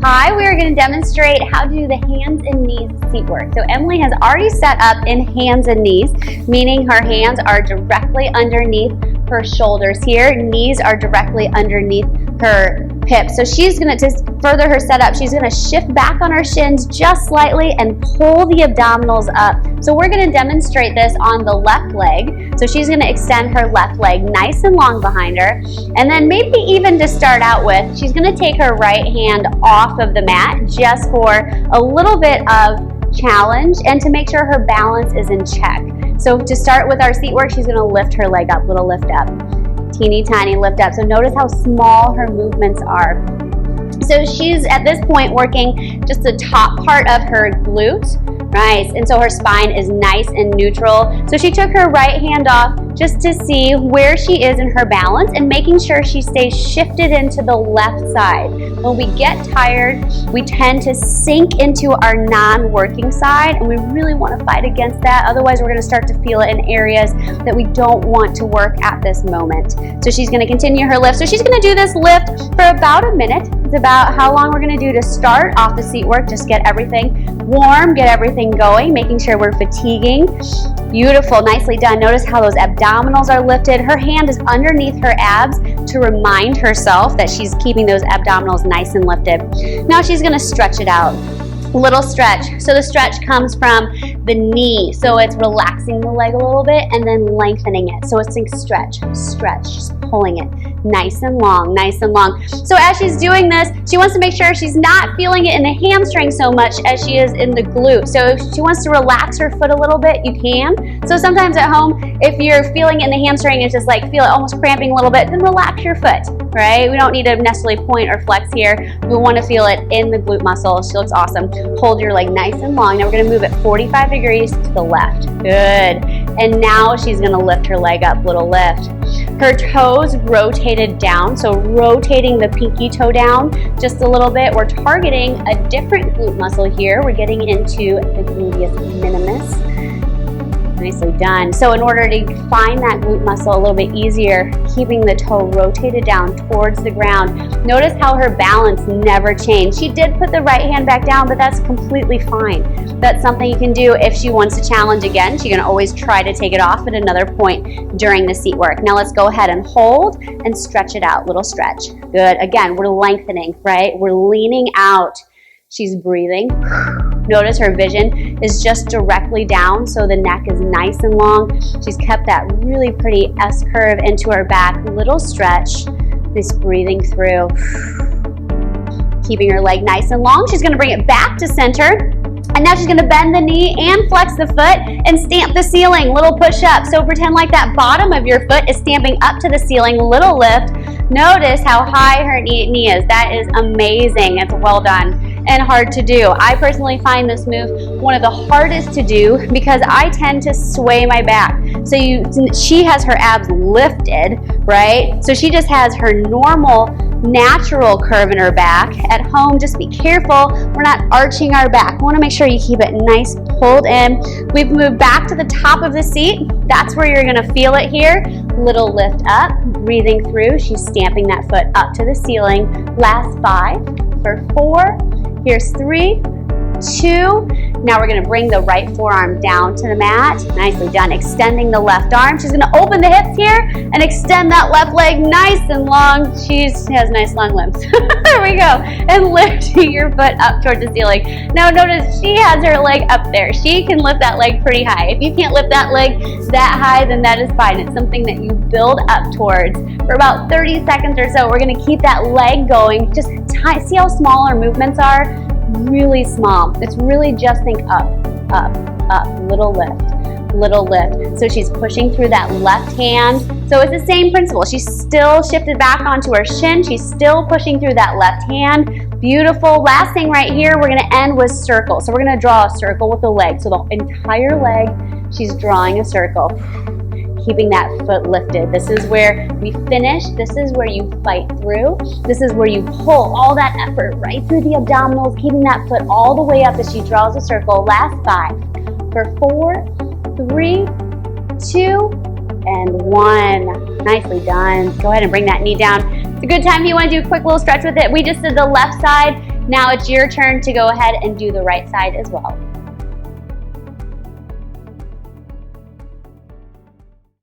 high, we are going to demonstrate how to do the hands and knees seat work. So Emily has already set up in hands and knees, meaning her hands are directly underneath her shoulders here. Knees are directly underneath her hips. So she's going to further her setup, she's going to shift back on her shins just slightly and pull the abdominals up. So we're going to demonstrate this on the left leg. So she's going to extend her left leg nice and long behind her. And then maybe even to start out with, she's going to take her right hand off of the mat just for a little bit of challenge and to make sure her balance is in check. So to start with our seat work, she's going to lift her leg up, little lift up. Teeny tiny lift up. So notice how small her movements are. So she's at this point working just the top part of her glute, right? And so her spine is nice and neutral. So she took her right hand off just to see where she is in her balance and making sure she stays shifted into the left side. When we get tired, we tend to sink into our non-working side, and we really want to fight against that. Otherwise, we're going to start to feel it in areas that we don't want to work at this moment. So she's going to continue her lift. So she's going to do this lift for about a minute. It's about how long we're going to do to start off the seat work. Just get everything warm, get everything going, making sure we're fatiguing. Beautiful, nicely done. Notice how those abdominals are lifted. Her hand is underneath her abs to remind herself that she's keeping those abdominals nice and lifted. Now she's going to stretch it out. Little stretch. So the stretch comes from the knee. So it's relaxing the leg a little bit and then lengthening it. So it's like stretch, just pulling it nice and long, nice and long. So as she's doing this, she wants to make sure she's not feeling it in the hamstring so much as she is in the glute. So if she wants to relax her foot a little bit, you can. So sometimes at home, if you're feeling it in the hamstring, it's just like feel it almost cramping a little bit, then relax your foot, right? We don't need to necessarily point or flex here. We want to feel it in the glute muscle. She looks awesome. Hold your leg nice and long. Now we're going to move it 45 degrees to the left. Good. And now she's going to lift her leg up, little lift. Her toes rotated down, so rotating the pinky toe down just a little bit. We're targeting a different glute muscle here. We're getting into the gluteus minimus. Nicely done. So in order to find that glute muscle a little bit easier, keeping the toe rotated down towards the ground. Notice how her balance never changed. She did put the right hand back down, but that's completely fine. That's something you can do if she wants to challenge again. She can always try to take it off at another point during the seat work. Now let's go ahead and hold and stretch it out. Little stretch. Good. Again, we're lengthening, right? We're leaning out. She's breathing. Notice her vision is just directly down, so the neck is nice and long. She's kept that really pretty S curve into her back. Little stretch. Just breathing through. Keeping her leg nice and long. She's going to bring it back to center. And now she's going to bend the knee and flex the foot and stamp the ceiling. Little push up. So pretend like that bottom of your foot is stamping up to the ceiling. Little lift. Notice how high her knee is. That is amazing. It's well done and hard to do. I personally find this move one of the hardest to do because I tend to sway my back. So she has her abs lifted, right? So she just has her normal, natural curve in her back. At home, just be careful. We're not arching our back. We want to make sure you keep it nice, pulled in. We've moved back to the top of the seat. That's where you're going to feel it here. Little lift up, breathing through. She's stamping that foot up to the ceiling. Last 5 for 4. Here's 3, 2. Now we're going to bring the right forearm down to the mat. Nicely done. Extending the left arm. She's going to open the hips here and extend that left leg nice and long. She has nice long limbs. There we go. And lifting your foot up towards the ceiling. Now notice she has her leg up there. She can lift that leg pretty high. If you can't lift that leg that high, then that is fine. It's something that you build up towards. For about 30 seconds or so, we're going to keep that leg going. Just see how small our movements are? Really small. It's really just think up, up, up, little lift, little lift. So she's pushing through that left hand. So it's the same principle. She's still shifted back onto her shin. She's still pushing through that left hand. Beautiful. Last thing right here, we're going to end with circle. So we're going to draw a circle with the leg. So the entire leg, she's drawing a circle. Keeping that foot lifted. This is where we finish. This is where you fight through. This is where you pull all that effort right through the abdominals, keeping that foot all the way up as she draws a circle. Last 5 for 4, 3, 2, and 1. Nicely done. Go ahead and bring that knee down. It's a good time if you want to do a quick little stretch with it. We just did the left side. Now it's your turn to go ahead and do the right side as well.